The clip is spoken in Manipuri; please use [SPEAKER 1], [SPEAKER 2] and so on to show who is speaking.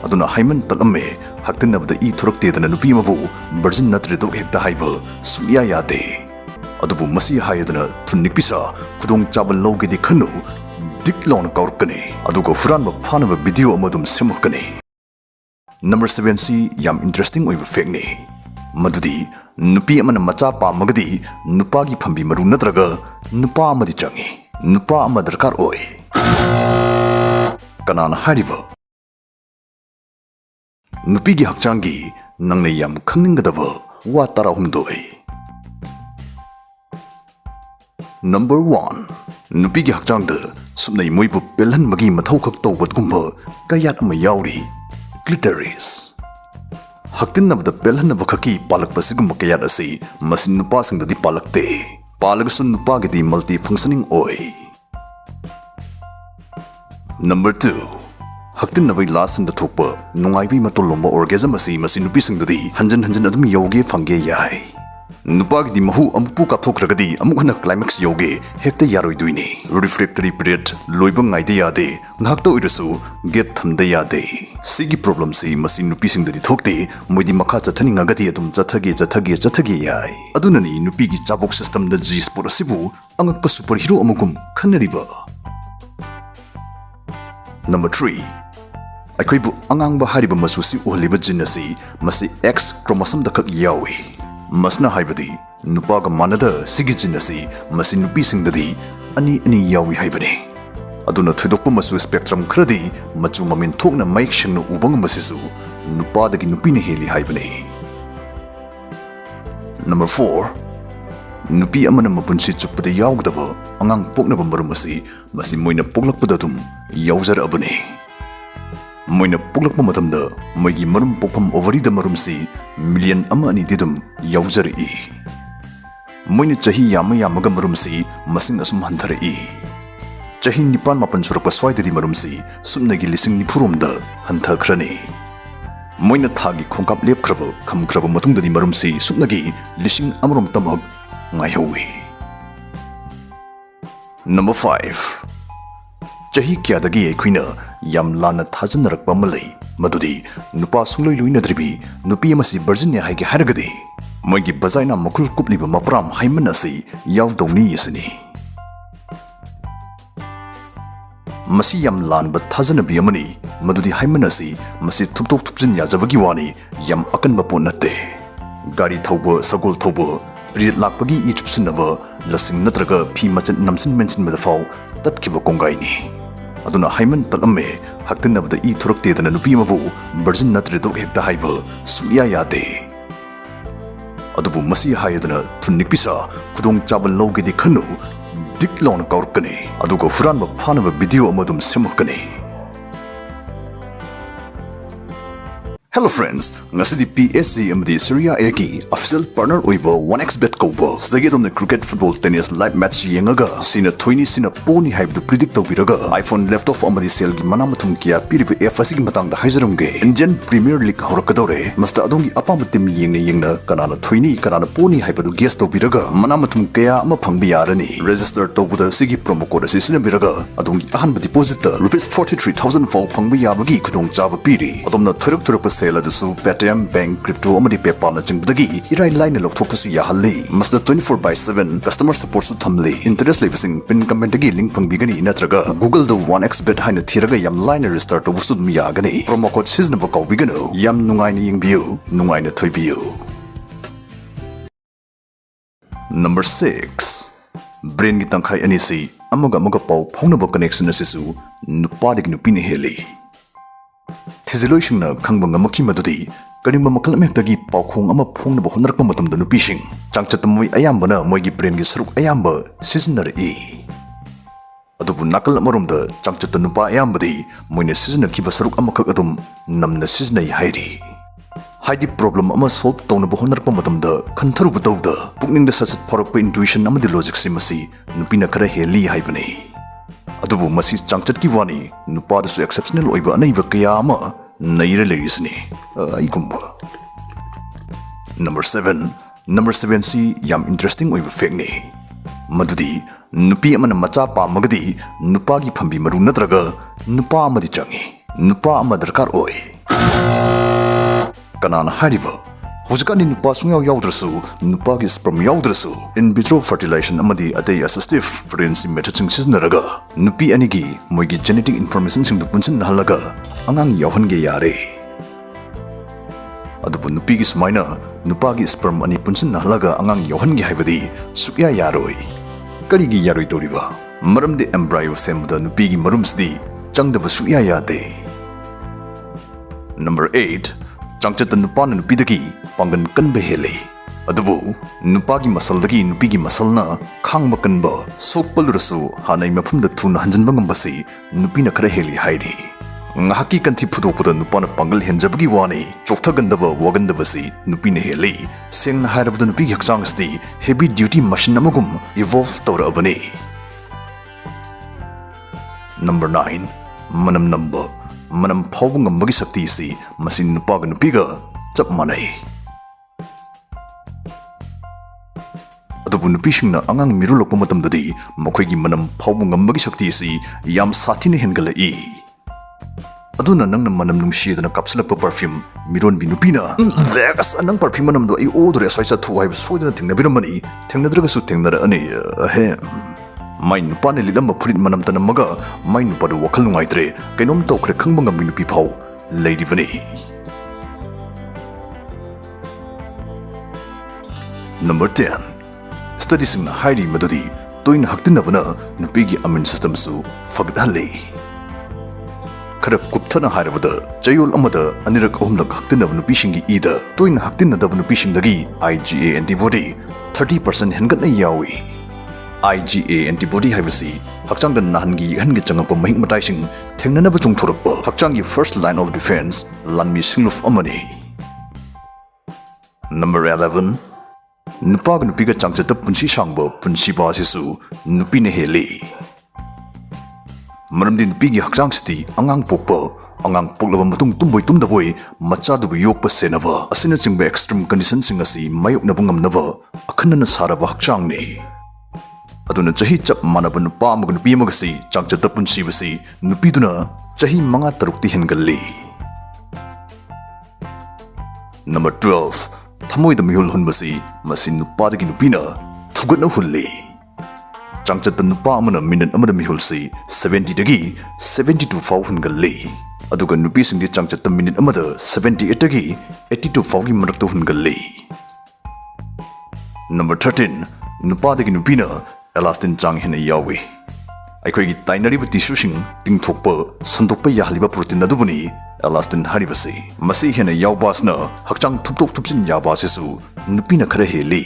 [SPEAKER 1] aduna haiman talame haktinabda I thurakte dana nupi mabu virgin natredok hekta haiba suya yade adubu masi hayadana thunnikpisa khudong chabal logedi khanu diklon kaurkani adugo furanba phanaba video amadum semakani. Number 7 si yam interesting oiba fact ni madudi nupi amana macha pamagadi nupa gi phambi maru natraga nupa amadi changi nupa ama darkar oi kanana hariba Nupigi Hakchanggi Nangna Yam Khangningdouba wa tarahumdoi. Number 1 Nupigi Hakchangda sumnai moibu pelhan magi mathau khak tawbat gumba kayat ama yauri clitoris. Haktinnabda pelhan bakhaki palak pasigum kayat asi masin nupa singdadi palakte palagasun nupa gidi multi functioning oi. Number 2 Haktin navai last the thokpa nungaibi matolomba orgasm asi masi nupi singdadi hanjan adum yoge fange yai nupa gi mahu ampu ka thokragadi amukhana climax yoge hekta yaroi duini refractory period loiba ngaide yade ngakta oirasu get thamda yade sigi problem si masi nupi singdadi thokte moidi makha chathani ngagadi adum chathagi yai adunani nupi gi chabok system da G sport asibu angakpa superhero amugum khanariba. Number 3 Akoibu angang hariba masusi uhliba jinasi masi X chromosome da khak yawi masna haibadi nupa ga manada sigi jinasi masi nupi singdadi ani yawi haibani aduna thudokpa masu spectrum khradi machu mamin thokna maik shingna ubang masisu nupa dagi nupi ne heli haibani. Number 4 nupi amana mapunsi chuppada yawgdaba angang poknaba marum masi moina poklakpada dum yawjar abani moina puglakpa matamda moigi marum pokpham ovary da marumsi million ama ani didum yawjari moina chahi yamaga marumsi masing asum hanthari chahi nipan mapan surakpa swaidadi marumsi sumnagi lising nipurumda hanthakhrani moina thagi khongkap lepkhraba khamkhraba matungdadi marumsi sumnagi lising amrom tamag ngaihowi. Number 5 Chahi kyadagi ekhina yam lana thajanrakpa malai madudi nupa sungloi loinadribi nupi amasi virgin ne haige haragadi moigi bazaina makul kupliba mapram haiman asi yawdowni yasani masi yam lanba thajanabi amani madudi haiman asi masi thuktok thukjin yajabagi wani yam akanba ponate gari thauba sagol thauba period lakpagi I chupsinaba lasing natraga phi machan namsin mention medafau tatkiba kongaini aduna haiman talame haktinabda I thurakte dana nupi mabu virgin natredok hekta haiba suya yade adubu masi hayadana thunnikpisa khudong chabal logedi khanu diklon kaurkani adugo furanba phanaba video amadum semakani. Hello friends, ngasidi PSG amdi Syria A ki official partner oiba 1xbet kobo sdagi domne cricket football tennis live match yengaga sina 20 sina poni haibdu predict tawbiraga iPhone left off amdi sale gi manamathum kiya piriv F asigi matangda haijarumge Indian Premier League horakadore masta adongi apam team yengna kanana 20 kanana poni haibdu guess tawbiraga manamathum kaya ama phangbi yarani register tawbuda sigi promo code asisina biraga adongi ahanba deposit rupees 43000 faw phangbi yabagi khudong chaba piri adomna thurak sale adasu Paytm bank crypto amadi PayPal na chingdagi irai line lo thokpasu yahalli masta 24/7 customer support su thamli interest levising pin comment gi link pangbigani natraga Google the 1xbet haina thiraga yam line register to bustu miyagani promo code season ba bigano yam nungai na yingbiu nungai na thoibiu. Number 6 brain gi tangkhai anisi amaga pau phongnaba connection asisu nupadig nupini heli Thiziloi khangba ngamaki madudi kanimba makal mektagi paukhong ama phongnaba honarpa matamda nupising changchatamoi ayambana moigi brain gi saruk ayamba siznari adubu nakal amarumda changchata nupa ayambadi moina siznakhiba saruk amakhak adum namna siznai hairi haidi problem ama solve tawna honarpa matamda khantharubu tawda pukningda sasat phorakpa intuition amadi logic simasi nupina khara heli haibani adubu masi changchat ki wani nupa da su exceptional oiba anaiba kaya ama naira lerisni aigumba. Number 7 si yam interesting oiba fact ni madudi nupi amana macha pamagadi nupa gi phambi maru natraga nupa amadi changi nupa ama darkar oi Kanana hariba Hujikani nupa sunyaw yawdrasu nupagi sperm yawdrasu in vitro fertilization amadi atei assistive pregnancy method sing siznaraga nupi anigi moigi genetic information sing punsin halaga angang yawhange yare adubu nupi gi sumaina nupagi sperm ani punsin halaga angang yawhange haibadi sukya yaroi karigi yaroi toriba maramde embryo semda nupi gi marumsdi changdaba sukya yade. Number 8 Changchat nupana nupidagi pangan kanba hele adubu nupagi masalagi nupigi masalna khangba kanba sokpalurasu hanai mafumda thuna hanjanba ngambasi nupina khara heli hairi ngahaki kanthi phudokpada nupana pangal henjabagi wani choktagandaba wagandabasi nupina heli sengna hairabda nupigi hakchangsti heavy duty machine amagum evolve tawrabani. Number 9 manam number manam phawbu ngambagi sakti si masin nupaga nupiga chap manai adubu nupisingna angang mirulokpa matamdadi makhoigi manam phawbu ngambagi sakti si yam sathina hengalai aduna nangna manam nungsiedana kapsulakpa perfume miron bi nupina vegas anang perfume manamdo ai odore soicha thu haiba soidana thengnabiramani thengnadragasu thengnara ani Mai nupa ne lidam furit manam tanamaga mai nupa do wakal nungaitre kainom tokre khangba ngammi nupi phau leidibani. Number 10 Study singna hairi madudi toin haktinabana nupigi immune system su fagdhale khara kupthana hairabada chayol amada anirak ahumlak haktinaba nupi singi ida toin haktinadaba nupi singdagi IgA antibody 30% hengatna yawi IgA antibody haibasi Hakchangda nahangi hangi changapa mahing matai sing thengnanaba chungthorakpa Hakchanggi first line of defense lanmi singluf amani. Number 11 Nupaga nupiga changchata punsi sangba punsi ba sisu nupine heli maramdi nupigi hakchangsti angang pokpa angang poklaba matung tumboi tumdaboi machadubu yokpa senaba asina chingba extreme condition sing asi mayoknaba ngamnaba akhanna saraba hakchangni aduna chahi chap manaba nupa amaga nupi amagasi changchata punsi basi nupiduna chahi manga tarukti hengalli. Number 12 Thamoida mihul hunbasi masi nupadagi nupina thugatna hulli changchata nupa amana minute amada mihulsi 70 dagi 72 faw hungalli aduga nupi singdi changchata minute amada 78 dagi 82 faw gi marakta hungalli. Number 13 nupadagi nupina elastin chang hena yawi aikhoigi tainariba tissue sing tingthokpa sandokpa yahliba protein adubuni elastin haribasi masi hena yawbasna hakchang thuptok thupsin yabasisu nupina khara heli